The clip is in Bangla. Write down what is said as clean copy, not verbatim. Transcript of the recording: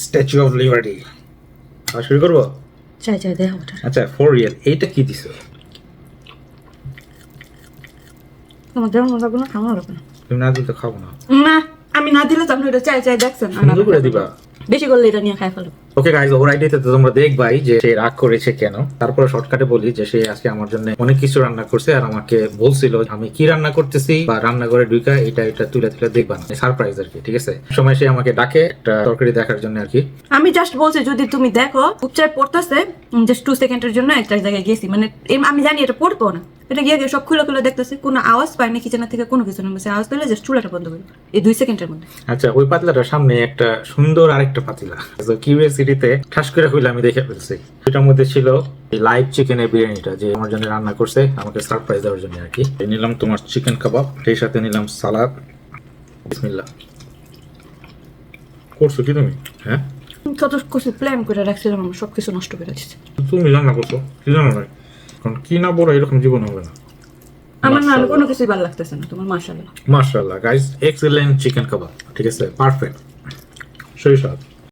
Statue of liberty. শুরু করবো? চাই চাই দেখ ওটা আচ্ছা, ফর রিয়েল এইটা কি দিছো? তোমার যেমন লাগবে না আমার লাগবে না। তুমি না দিলে তো খাবো না। না আমি না দিলে তো আপনি এটা চাই চাই দেখছেন সুন্দর করে দিবা। বেশি করলে এটা নিয়ে খাই ফেলো। ওকে গাইস, ওর আইডিয়াতে তো তোমরা দেখবাই যে সে রাগ করেছে কেন। তারপরে শর্টকাটে বলি যে সে আজকে আমার জন্য অনেক কিছু রান্না করছে আর আমাকে বলছিল আমি কি রান্না করতেছি বা রান্না করে ঢুকা এটা তুলে দেখবা না, সারপ্রাইজ আর কি। ঠিক আছে, সময় সে আমাকে ডাকে একটা তরকারি দেখার জন্য আর কি। আমি জাস্ট বলছি যদি তুমি দেখো উপচার পড়তেছে জাস্ট 2 সেকেন্ডের জন্য একটা জায়গায় গেছি, মানে আমি জানি এটা পড়বো না, এটা গিয়ে সব খুলে খুলে দেখতেছি কোনো আওয়াজ পাই না কিচেনের থেকে, কোনো কিছু না, আওয়াজ পেলে জাস্ট চুলাটা বন্ধ করি এই 2 সেকেন্ডের মধ্যে। আচ্ছা, ওই পাতলাটার সামনে একটা সুন্দর আরেকটা পাতিলা কিউরিওসিটিতে ঠাস করে হইলে আমি দেখে ফেলছি। এটার মধ্যে ছিল লাইভ চিকেনের বিরিয়ানিটা যে আমার জন্য রান্না করছে আমাকে সারপ্রাইজ দেওয়ার জন্য আর কি। নিলাম তোমার চিকেন কাবাব, সেই সাথে নিলাম সালাদ। বিসমিল্লাহ। করছো কি তুমি? হ্যাঁ, কত কিছু প্ল্যান করে রাখছিলাম, আমার সবকিছু নষ্ট করে দিচ্ছে। তুমি রান্না করছো কি জানো না, কারণ কি না বড় এরকম জীবন হবে না। আমার না কোনো কিছুই ভালো লাগতেছে না তোমার, মাশাআল্লাহ মাশাআল্লাহ গাইস, এক্সেলেন্ট চিকেন কাবাব। ঠিক আছে, পারফেক্ট, সেই স্বাদ।